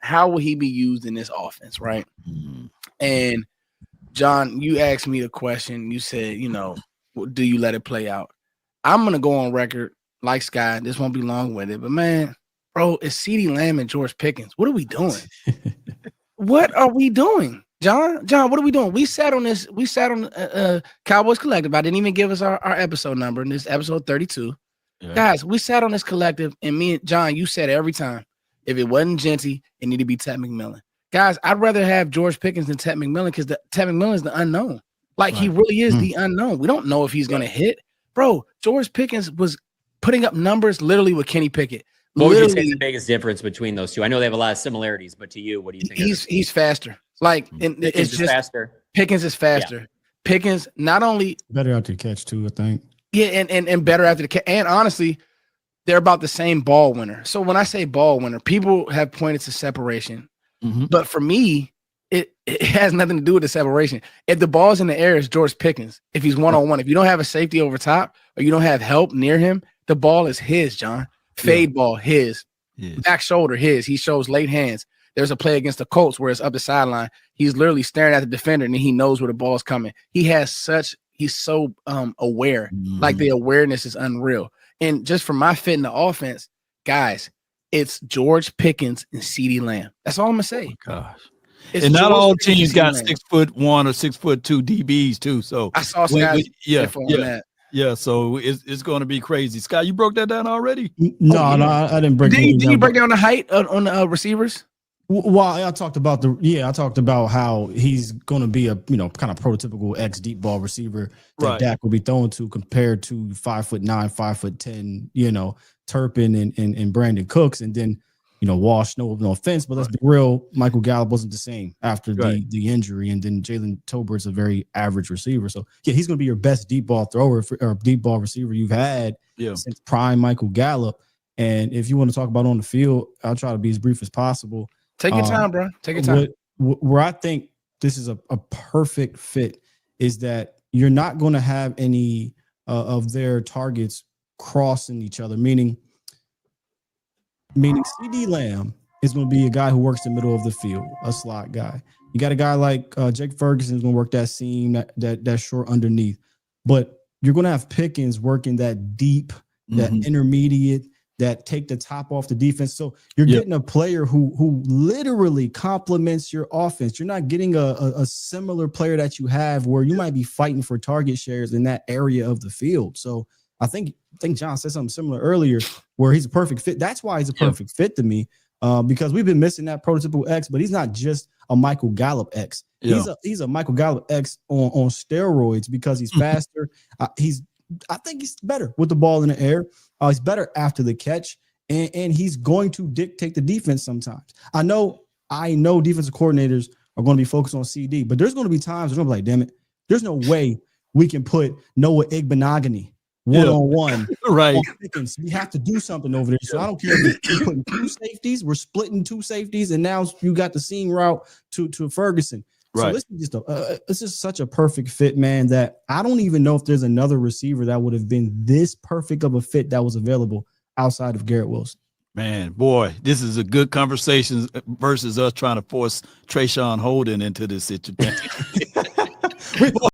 how will he be used in this offense, right? Mm-hmm. And John, you asked me the question. You said, do you let it play out? I'm going to go on record like Sky. This won't be long-winded, but man, bro, it's CeeDee Lamb and George Pickens. What are we doing? What are we doing? John, what are we doing? We sat on Cowboys Collective. I didn't even give us our episode number, and this episode 32. Yeah. Guys, we sat on this collective, and me and John, you said every time, if it wasn't Genty, it needed to be Ted McMillan. Guys, I'd rather have George Pickens than Ted McMillan because Ted McMillan is the unknown. Like, he really is the unknown. We don't know if he's going to hit. Bro, George Pickens was putting up numbers literally with Kenny Pickett. What would you say is the biggest difference between those two? I know they have a lot of similarities, but to you, what do you think? He's faster. Like, it's just faster. Pickens is faster. Yeah. Pickens not only better after the catch too, I think. Yeah, and better after the catch. And honestly, they're about the same ball winner. So when I say ball winner, people have pointed to separation. Mm-hmm. But for me, it has nothing to do with the separation. If the ball's in the air, it's George Pickens. If he's one-on-one, if you don't have a safety over top or you don't have help near him, the ball is his, John. Fade ball, his. Yes. Back shoulder, his. He shows late hands. There's a play against the Colts where it's up the sideline. He's literally staring at the defender, and he knows where the ball is coming. He's so aware. Mm-hmm. Like, the awareness is unreal. And just for my fit in the offense, guys, it's George Pickens and CeeDee Lamb. That's all I'm gonna say. Oh, gosh. And not all teams got 6'1" or 6'2" DBs too. So I saw Sky. Yeah. So it's going to be crazy. Sky, you broke that down already? No, I didn't break. Did you break down the height on the receivers? Well, I talked about how he's going to be a kind of prototypical X deep ball receiver that Dak will be throwing to, compared to 5'9", 5'10", Turpin and Brandon Cooks, and then Walsh. No offense, but let's be real. Michael Gallup wasn't the same after the injury, and then Jalen Tolbert's a very average receiver. So yeah, he's going to be your best deep ball thrower or deep ball receiver you've had since prime Michael Gallup. And if you want to talk about on the field, I'll try to be as brief as possible. Take your time, bro. Take your time. Where I think this is a perfect fit is that you're not going to have any of their targets crossing each other, meaning CeeDee Lamb is going to be a guy who works the middle of the field, a slot guy. You got a guy like Jake Ferguson is going to work that seam, that short underneath. But you're going to have Pickens working that deep, that intermediate, that take the top off the defense. So you're getting a player who literally complements your offense. You're not getting a similar player that you have where you might be fighting for target shares in that area of the field. So I think John said something similar earlier where he's a perfect fit. That's why he's a perfect fit to me, because we've been missing that prototypical X, but he's not just a Michael Gallup X. Yeah. He's a Michael Gallup X on steroids because he's faster. I think he's better with the ball in the air. He's better after the catch, and he's going to dictate the defense sometimes. I know defensive coordinators are going to be focused on CD, but there's going to be times they're going to be like, damn it, there's no way we can put Noah Igbenogany one-on-one. Right. On Pickens. We have to do something over there. So I don't care if we're putting two safeties, we're splitting two safeties, and now you got the seam route to Ferguson. So this is just such a perfect fit, man, that I don't even know if there's another receiver that would have been this perfect of a fit that was available outside of Garrett Wilson. Man, boy, this is a good conversation versus us trying to force Trayshawn Holden into this situation.